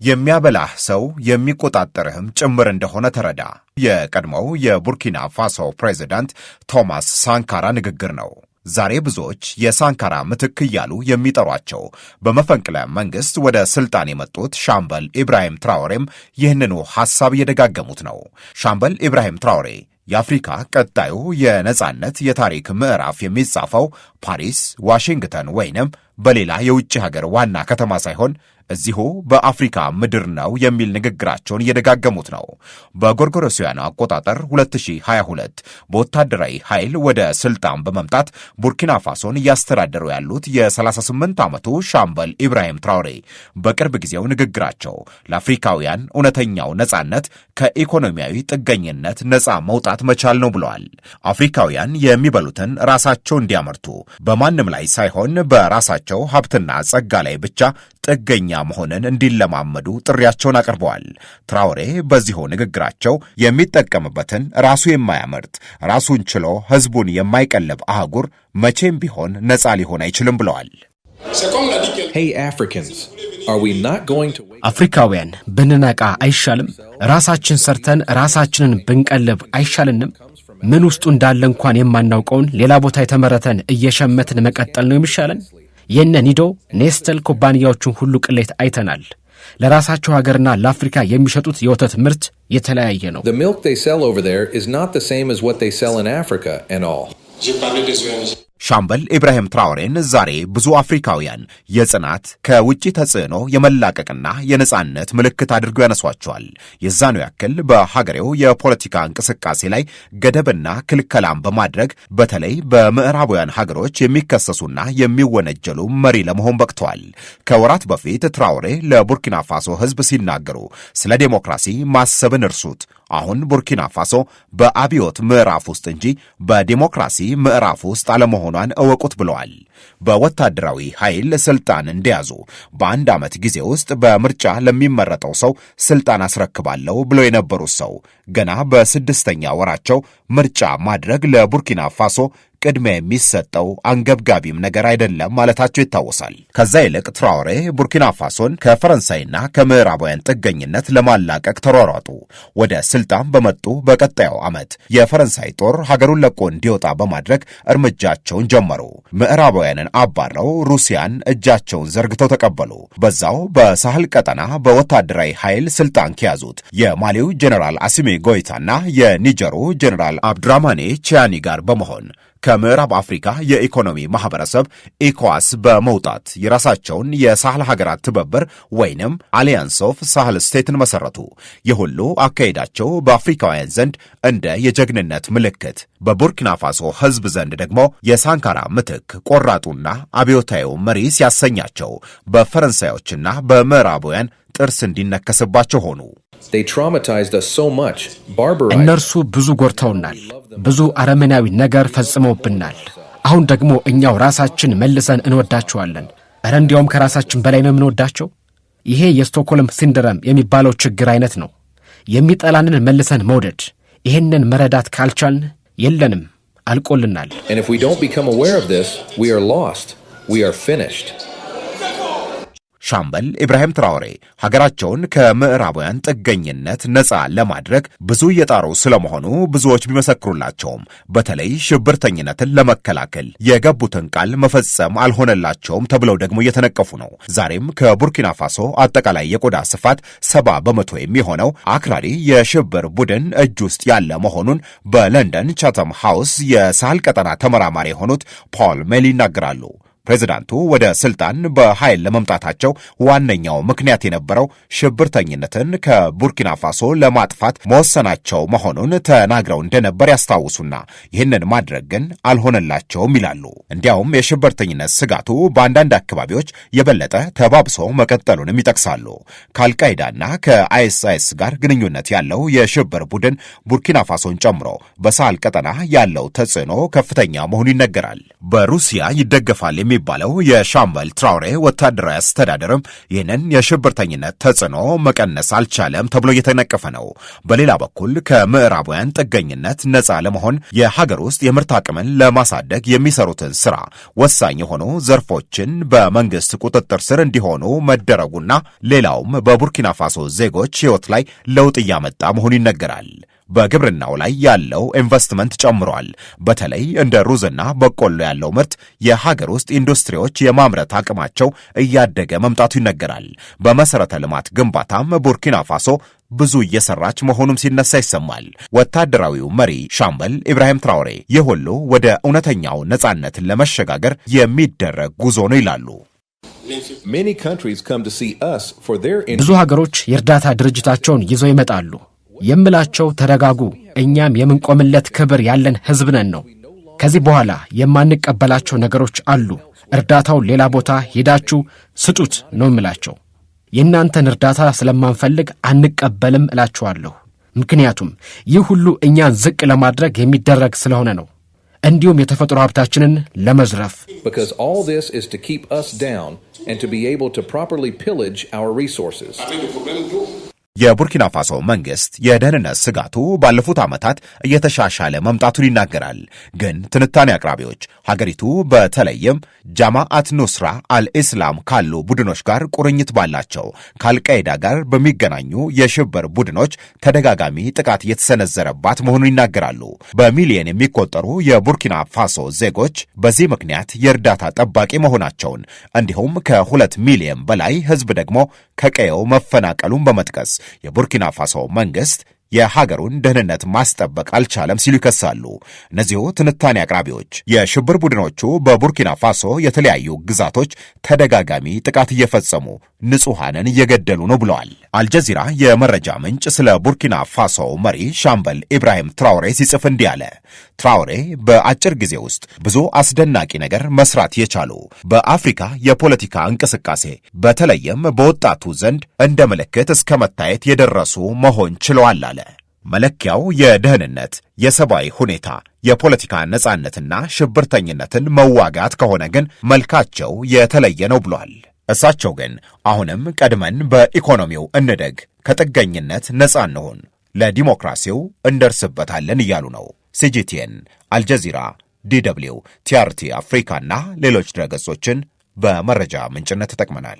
የሚያበላህ ሰው የሚቆጣጠርህም ጭምር እንደሆነ ተረዳ። የቀድሞው የቡርኪና ፋሶ ፕሬዝዳንት ቶማስ ሳንካራ ንግግር ነው። ዛሬ ብዙዎች የሳንካራ ምትክ እያሉ የሚጠሯቸው በመፈንቅለ መንግስት ወደ ስልጣን የመጡት ሻምበል ኢብራሂም ትራኦሬም ይህንኑ ሐሳብ እየደጋገሙት ነው። ሻምበል ኢብራሂም ትራኦሬ የአፍሪካ ቀጣዩ የነጻነት የታሪክ ምዕራፍ የሚጻፈው ፓሪስ፣ ዋሽንግተን ወይንም በሌላ የውጭ ሀገር ዋና ከተማ ሳይሆን እዚሁ በአፍሪካ ምድር ነው የሚል ንግግራቸውን እየደጋገሙት ነው። በጎርጎሮሳውያኑ አቆጣጠር 2022 በወታደራዊ ኃይል ወደ ስልጣን በመምጣት ቡርኪና ፋሶን እያስተዳደሩ ያሉት የ38 ዓመቱ ሻምበል ኢብራሂም ትራኦሬ በቅርብ ጊዜው ንግግራቸው ለአፍሪካውያን እውነተኛው ነጻነት ከኢኮኖሚያዊ ጥገኝነት ነጻ መውጣት መቻል ነው ብለዋል። አፍሪካውያን የሚበሉትን ራሳቸው እንዲያመርቱ በማንም ላይ ሳይሆን በራሳቸው ሀብትና ጸጋ ላይ ብቻ ጥገኛ መሆንን እንዲለማመዱ ጥሪያቸውን አቅርበዋል። ትራኦሬ በዚሁ ንግግራቸው የሚጠቀምበትን ራሱ የማያመርት ራሱን ችሎ ህዝቡን የማይቀልብ አህጉር መቼም ቢሆን ነጻ ሊሆን አይችልም ብለዋል። አፍሪካውያን ብንነቃ አይሻልም? ራሳችን ሰርተን ራሳችንን ብንቀልብ አይሻልንም? ምን ውስጡ እንዳለ እንኳን የማናውቀውን ሌላ ቦታ የተመረተን እየሸመትን መቀጠል ነው የሚሻለን? የነ ኒዶ ኔስተል ኩባንያዎችን ሁሉ ቅሌት አይተናል። ለራሳቸው ሀገርና ለአፍሪካ የሚሸጡት የወተት ምርት የተለያየ ነው። The milk they sell over there is not the same as what they sell in Africa and all. ሻምበል ኢብራሂም ትራኦሬን ዛሬ ብዙ አፍሪካውያን የጽናት ከውጪ ተጽዕኖ የመላቀቅና የነጻነት ምልክት አድርገው ያነሷቸዋል። የዛኑ ያክል በሀገሬው የፖለቲካ እንቅስቃሴ ላይ ገደብና ክልከላም በማድረግ በተለይ በምዕራባውያን ሀገሮች የሚከሰሱና የሚወነጀሉ መሪ ለመሆን በቅተዋል። ከወራት በፊት ትራኦሬ ለቡርኪና ፋሶ ሕዝብ ሲናገሩ ስለ ዴሞክራሲ ማሰብን እርሱት፣ አሁን ቡርኪና ፋሶ በአብዮት ምዕራፍ ውስጥ እንጂ በዲሞክራሲ ምዕራፍ ውስጥ አለመሆኗን እወቁት ብለዋል። በወታደራዊ ኃይል ስልጣን እንደያዙ በአንድ ዓመት ጊዜ ውስጥ በምርጫ ለሚመረጠው ሰው ስልጣን አስረክባለሁ ብለው የነበሩት ሰው ገና በስድስተኛ ወራቸው ምርጫ ማድረግ ለቡርኪና ፋሶ ቅድሚያ የሚሰጠው አንገብጋቢም ነገር አይደለም ማለታቸው ይታወሳል። ከዛ ይልቅ ትራኦሬ ቡርኪና ፋሶን ከፈረንሳይና ከምዕራባውያን ጥገኝነት ለማላቀቅ ተሯሯጡ። ወደ ስልጣን በመጡ በቀጣዩ ዓመት የፈረንሳይ ጦር ሀገሩን ለቆ እንዲወጣ በማድረግ እርምጃቸውን ጀመሩ። ምዕራባውያንን አባረው ሩሲያን እጃቸውን ዘርግተው ተቀበሉ። በዛው በሳህል ቀጠና በወታደራዊ ኃይል ስልጣን ከያዙት የማሊው ጀነራል አሲሚ ጎይታና የኒጀሩ ጀነራል አብድራማኔ ቺያኒ ጋር በመሆን ከምዕራብ አፍሪካ የኢኮኖሚ ማህበረሰብ ኢኮዋስ በመውጣት የራሳቸውን የሳህል ሀገራት ትብብር ወይንም አሊያንስ ኦፍ ሳህል ስቴትን መሰረቱ። የሁሉ አካሄዳቸው በአፍሪካውያን ዘንድ እንደ የጀግንነት ምልክት፣ በቡርኪና ፋሶ ህዝብ ዘንድ ደግሞ የሳንካራ ምትክ ቆራጡና አብዮታዊው መሪ ሲያሰኛቸው በፈረንሳዮችና በምዕራባውያን ጥርስ እንዲነከስባቸው ሆኑ። እነርሱ ብዙ ጎርተውናል፣ ብዙ አረመናዊ ነገር ፈጽመውብናል። አሁን ደግሞ እኛው ራሳችን መልሰን እንወዳቸዋለን። እረ እንዲያውም ከራሳችን በላይ ነው የምንወዳቸው። ይሄ የስቶክሆልም ሲንድረም የሚባለው ችግር አይነት ነው። የሚጠላንን መልሰን መውደድ። ይህንን መረዳት ካልቻልን የለንም፣ አልቆልናል። ሻምበል ኢብራሂም ትራኦሬ ሀገራቸውን ከምዕራባውያን ጥገኝነት ነጻ ለማድረግ ብዙ እየጣሩ ስለመሆኑ ብዙዎች ቢመሰክሩላቸውም በተለይ ሽብርተኝነትን ለመከላከል የገቡትን ቃል መፈጸም አልሆነላቸውም ተብለው ደግሞ እየተነቀፉ ነው። ዛሬም ከቡርኪና ፋሶ አጠቃላይ የቆዳ ስፋት 70% የሚሆነው አክራሪ የሽብር ቡድን እጅ ውስጥ ያለ መሆኑን በለንደን ቻተም ሃውስ የሳህል ቀጠና ተመራማሪ የሆኑት ፖል ሜሊ ይናገራሉ። ፕሬዝዳንቱ ወደ ስልጣን በኃይል ለመምጣታቸው ዋነኛው ምክንያት የነበረው ሽብርተኝነትን ከቡርኪና ፋሶ ለማጥፋት መወሰናቸው መሆኑን ተናግረው እንደነበር ያስታውሱና ይህንን ማድረግ ግን አልሆነላቸውም ይላሉ። እንዲያውም የሽብርተኝነት ስጋቱ በአንዳንድ አካባቢዎች የበለጠ ተባብሶ መቀጠሉንም ይጠቅሳሉ። ከአልቃይዳና ከአይኤስአይኤስ ጋር ግንኙነት ያለው የሽብር ቡድን ቡርኪና ፋሶን ጨምሮ በሳህል ቀጠና ያለው ተጽዕኖ ከፍተኛ መሆኑ ይነገራል። በሩሲያ ይደገፋል የሚባለው የሻምበል ትራውሬ ወታደራዊ አስተዳደርም ይህንን የሽብርተኝነት ተጽዕኖ መቀነስ አልቻለም ተብሎ እየተነቀፈ ነው። በሌላ በኩል ከምዕራባውያን ጥገኝነት ነፃ ለመሆን የሀገር ውስጥ የምርት አቅምን ለማሳደግ የሚሰሩትን ስራ ወሳኝ የሆኑ ዘርፎችን በመንግስት ቁጥጥር ስር እንዲሆኑ መደረጉና ሌላውም በቡርኪና ፋሶ ዜጎች ሕይወት ላይ ለውጥ እያመጣ መሆኑ ይነገራል። በግብርናው ላይ ያለው ኢንቨስትመንት ጨምሯል። በተለይ እንደ ሩዝና በቆሎ ያለው ምርት የሀገር ውስጥ ኢንዱስትሪዎች የማምረት አቅማቸው እያደገ መምጣቱ ይነገራል። በመሰረተ ልማት ግንባታም ቡርኪና ፋሶ ብዙ እየሰራች መሆኑም ሲነሳ ይሰማል። ወታደራዊው መሪ ሻምበል ኢብራሂም ትራውሬ ይህ ሁሉ ወደ እውነተኛው ነጻነትን ለመሸጋገር የሚደረግ ጉዞ ነው ይላሉ። ብዙ ሀገሮች የእርዳታ ድርጅታቸውን ይዘው ይመጣሉ። የምላቸው ተረጋጉ፣ እኛም የምንቆምለት ክብር ያለን ሕዝብ ነን ነው። ከዚህ በኋላ የማንቀበላቸው ነገሮች አሉ። እርዳታውን ሌላ ቦታ ሄዳችሁ ስጡት ነው የምላቸው። የእናንተን እርዳታ ስለማንፈልግ አንቀበልም እላችኋለሁ። ምክንያቱም ይህ ሁሉ እኛን ዝቅ ለማድረግ የሚደረግ ስለሆነ ነው። እንዲሁም የተፈጥሮ ሀብታችንን ለመዝረፍ because all this is to keep us down and to be able to properly pillage our resources. የቡርኪና ፋሶ መንግስት የደህንነት ስጋቱ ባለፉት ዓመታት እየተሻሻለ መምጣቱን ይናገራል። ግን ትንታኔ አቅራቢዎች ሀገሪቱ በተለይም ጃማአት ኑስራ አልኢስላም ካሉ ቡድኖች ጋር ቁርኝት ባላቸው ከአልቃይዳ ጋር በሚገናኙ የሽብር ቡድኖች ተደጋጋሚ ጥቃት እየተሰነዘረባት መሆኑን ይናገራሉ። በሚሊዮን የሚቆጠሩ የቡርኪና ፋሶ ዜጎች በዚህ ምክንያት የእርዳታ ጠባቂ መሆናቸውን እንዲሁም ከ2 ሚሊዮን በላይ ህዝብ ደግሞ ከቀየው መፈናቀሉን በመጥቀስ የቡርኪና ፋሶ መንግስት የሀገሩን ደህንነት ማስጠበቅ አልቻለም ሲሉ ይከሳሉ። እነዚሁ ትንታኔ አቅራቢዎች የሽብር ቡድኖቹ በቡርኪና ፋሶ የተለያዩ ግዛቶች ተደጋጋሚ ጥቃት እየፈጸሙ ንጹሐንን እየገደሉ ነው ብለዋል። አልጀዚራ የመረጃ ምንጭ ስለ ቡርኪና ፋሶ መሪ ሻምበል ኢብራሂም ትራውሬ ሲጽፍ እንዲህ አለ። ትራውሬ በአጭር ጊዜ ውስጥ ብዙ አስደናቂ ነገር መስራት የቻሉ በአፍሪካ የፖለቲካ እንቅስቃሴ በተለይም በወጣቱ ዘንድ እንደ ምልክት እስከ መታየት የደረሱ መሆን ችለዋል አለ። መለኪያው የደህንነት፣ የሰብአዊ ሁኔታ፣ የፖለቲካ ነጻነትና ሽብርተኝነትን መዋጋት ከሆነ ግን መልካቸው የተለየ ነው ብሏል። እሳቸው ግን አሁንም ቀድመን በኢኮኖሚው እንደግ፣ ከጥገኝነት ነጻ እንሁን፣ ለዲሞክራሲው እንደርስበታለን እያሉ ነው። ሲጂቲኤን፣ አልጀዚራ፣ ዲደብሊው፣ ቲአርቲ አፍሪካና ሌሎች ድረገጾችን በመረጃ ምንጭነት ተጠቅመናል።